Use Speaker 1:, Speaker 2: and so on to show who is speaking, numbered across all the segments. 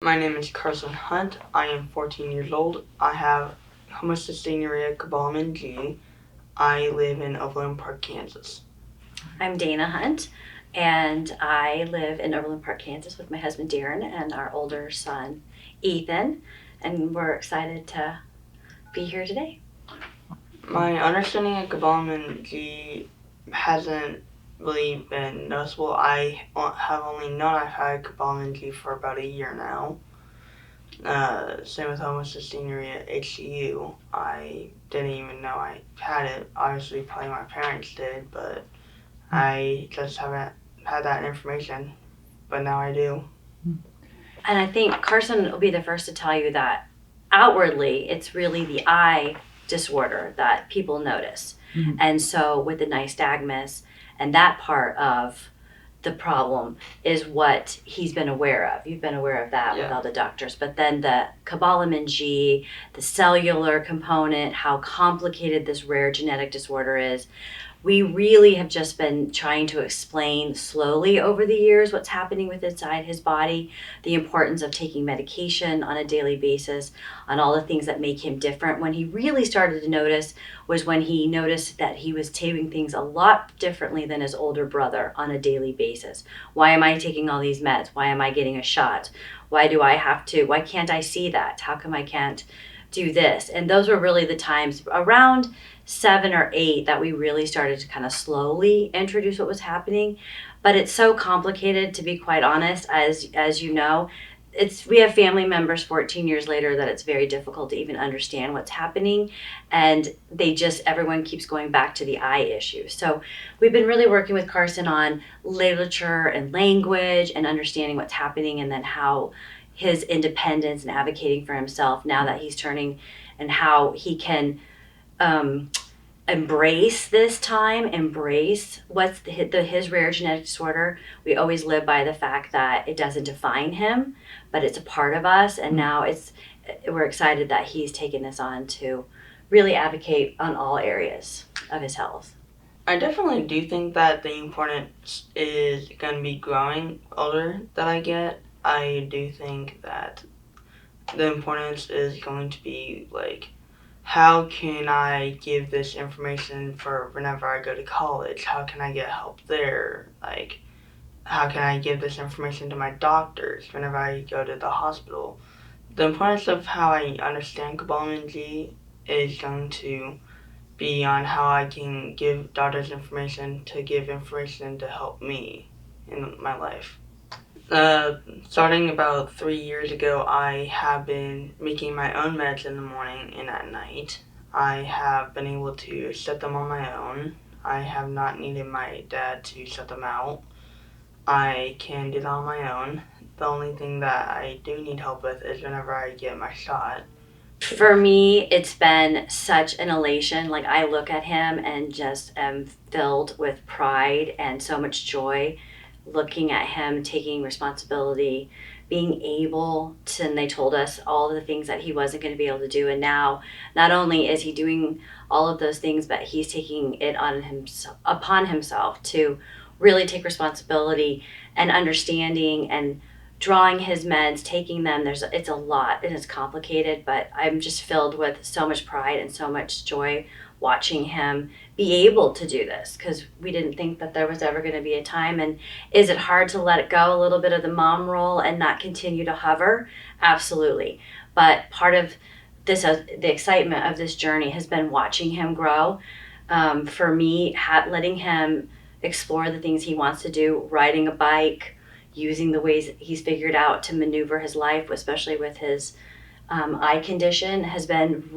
Speaker 1: My name is Carson Hunt. I am 14 years old. I have homocystinuria cobalamin G. I live in Overland Park, Kansas.
Speaker 2: I'm Dana Hunt, and I live in Overland Park, Kansas with my husband Darren and our older son Ethan, and we're excited to be here today.
Speaker 1: My understanding of cobalamin G hasn't really been noticeable. I have only known I've had cobalamin G for about a year now. Same with homocystinuria HCU. I didn't even know I had it. Obviously, probably my parents did, but I just haven't had that information. But now I do.
Speaker 2: And I think Carson will be the first to tell you that outwardly it's really the eye disorder that people notice. Mm-hmm. And so with the nystagmus and that part of the problem is what he's been aware of. You've been aware of that with all the doctors. But then the cobalamin G, the cellular component, how complicated this rare genetic disorder is, we really have just been trying to explain slowly over the years what's happening with inside his body, the importance of taking medication on a daily basis, on all the things that make him different. When he really started to notice was when he noticed that he was taking things a lot differently than his older brother on a daily basis. Why am I taking all these meds? Why am I getting a shot? Why can't I see that? How come I can't do this? And those were really the times around 7 or 8 that we really started to kind of slowly introduce what was happening. But it's so complicated, to be quite honest, as you know. We have family members 14 years later that it's very difficult to even understand what's happening, and everyone keeps going back to the eye issue. So we've been really working with Carson on literature and language and understanding what's happening, and then how his independence and advocating for himself now that he's turning, and how he can embrace this time, embrace what's his rare genetic disorder. We always live by the fact that it doesn't define him, but it's a part of us. And now we're excited that he's taken this on to really advocate on all areas of his health.
Speaker 1: I definitely do think that the importance is going to be growing older that I get. I do think that the importance is going to be like, how can I give this information for whenever I go to college? How can I get help there? Like, how can I give this information to my doctors whenever I go to the hospital? The importance of how I understand cobalamin G is going to be on how I can give doctors information to give information to help me in my life. Starting about 3 years ago, I have been making my own meds in the morning and at night. I have been able to set them on my own. I have not needed my dad to set them out. I can do that on my own. The only thing that I do need help with is whenever I get my shot.
Speaker 2: For me, it's been such an elation. Like, I look at him and just am filled with pride and so much joy, looking at him taking responsibility, being able to, and they told us all the things that he wasn't going to be able to do. And now, not only is he doing all of those things, but he's taking it upon himself to really take responsibility and understanding and drawing his meds, taking them. It's a lot and it's complicated, but I'm just filled with so much pride and so much joy watching him be able to do this, because we didn't think that there was ever going to be a time. And is it hard to let it go, a little bit of the mom role, and not continue to hover? Absolutely. But part of this, the excitement of this journey has been watching him grow. For me, letting him explore the things he wants to do, riding a bike, using the ways he's figured out to maneuver his life, especially with his eye condition, has been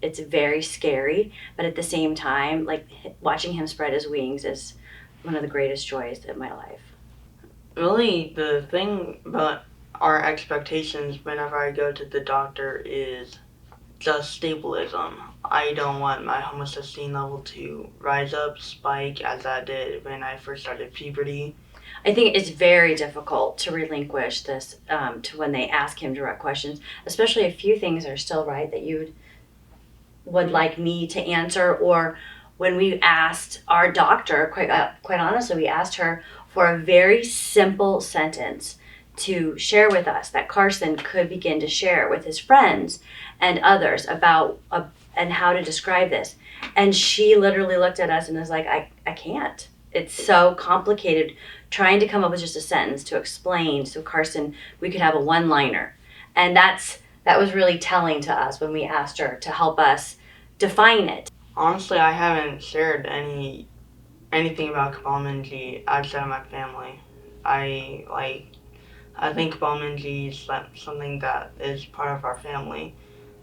Speaker 2: it's very scary. But at the same time, like, watching him spread his wings is one of the greatest joys of my life.
Speaker 1: Really, the thing about our expectations whenever I go to the doctor is just stabilism. I don't want my homocysteine level to rise up, spike, as I did when I first started puberty.
Speaker 2: I think it's very difficult to relinquish this to when they ask him direct questions, especially a few things are still right that you would like me to answer. Or when we asked our doctor, quite honestly, we asked her for a very simple sentence to share with us, that Carson could begin to share with his friends and others about and how to describe this. And she literally looked at us and was like, I can't. It's so complicated trying to come up with just a sentence to explain so Carson, we could have a one-liner. And that was really telling to us when we asked her to help us define it.
Speaker 1: Honestly, I haven't shared anything about Kabbalah outside of my family. I think Kabbalah is something that is part of our family.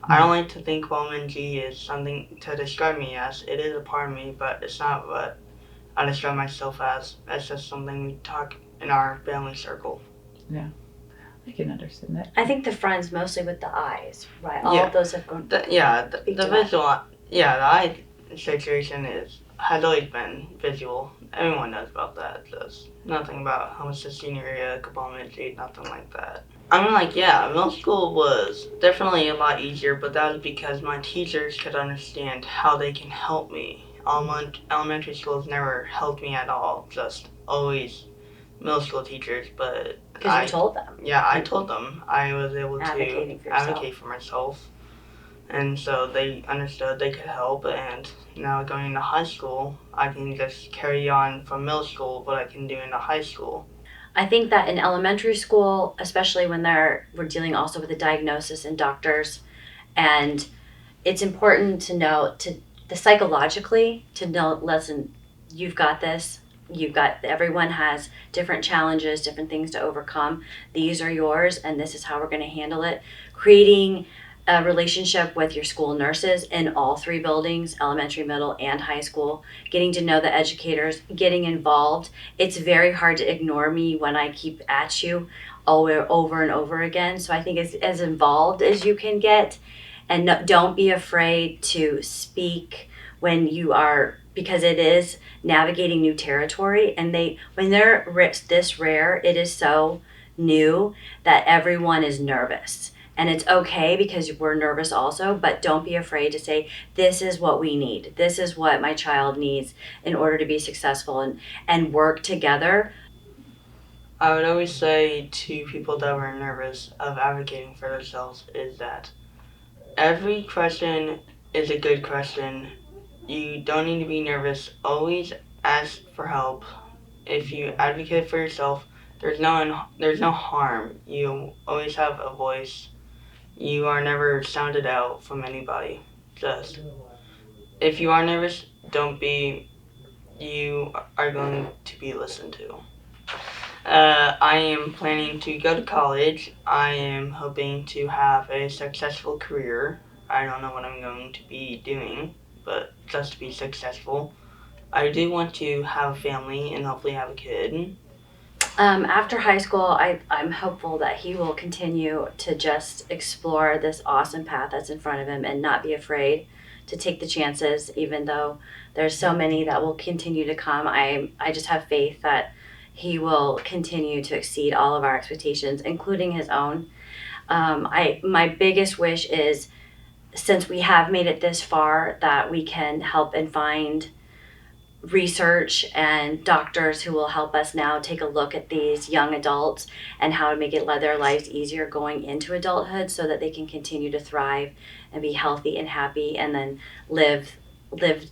Speaker 1: I don't like to think Kabbalah is something to describe me as. It is a part of me, but it's not what I describe myself as. It's just something we talk in our family circle.
Speaker 3: Yeah, I can understand that.
Speaker 2: I think the friends mostly with the eyes, right? All
Speaker 1: Yeah.
Speaker 2: of those have gone.
Speaker 1: The visual, the eye situation has always been visual. Everyone knows about that. Just nothing about homocystinuria, Kabbalah, nothing like that. I mean, middle school was definitely a lot easier, but that was because my teachers could understand how they can help me. Elementary schools never helped me at all, just always middle school teachers, but
Speaker 2: Because you told them.
Speaker 1: Yeah, I told them. I was able to advocate for myself. And so they understood they could help, and now going into high school, I can just carry on from middle school what I can do into high school.
Speaker 2: I think that in elementary school, especially when we're dealing also with a diagnosis and doctors, and it's important to know psychologically to know, listen, you've got this. Everyone has different challenges, different things to overcome. These are yours, and this is how we're going to handle it. Creating a relationship with your school nurses in all three buildings, elementary, middle, and high school, getting to know the educators, getting involved. It's very hard to ignore me when I keep at you over and over again. So I think as involved as you can get, and don't be afraid to speak when you are, because it is navigating new territory. And when they're this rare, it is so new that everyone is nervous. And it's okay because we're nervous also, but don't be afraid to say, this is what we need. This is what my child needs in order to be successful, and work together.
Speaker 1: I would always say to people that were nervous of advocating for themselves is that every question is a good question. You don't need to be nervous. Always ask for help. If you advocate for yourself, there's no harm. You always have a voice. You are never sounded out from anybody. Just, if you are nervous, don't be. You are going to be listened to. I am planning to go to college. I am hoping to have a successful career. I don't know what I'm going to be doing, but just to be successful. I do want to have a family and hopefully have a kid.
Speaker 2: After high school, I'm hopeful that he will continue to just explore this awesome path that's in front of him and not be afraid to take the chances, even though there's so many that will continue to come. I just have faith that he will continue to exceed all of our expectations, including his own. My biggest wish is, since we have made it this far, that we can help and find research and doctors who will help us now take a look at these young adults and how to make their lives easier going into adulthood, so that they can continue to thrive and be healthy and happy, and then live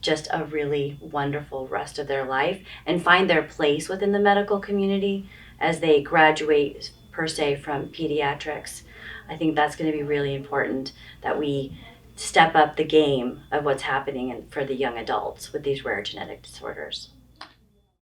Speaker 2: just a really wonderful rest of their life and find their place within the medical community as they graduate, per se, from pediatrics. I think that's going to be really important, that we step up the game of what's happening for the young adults with these rare genetic disorders.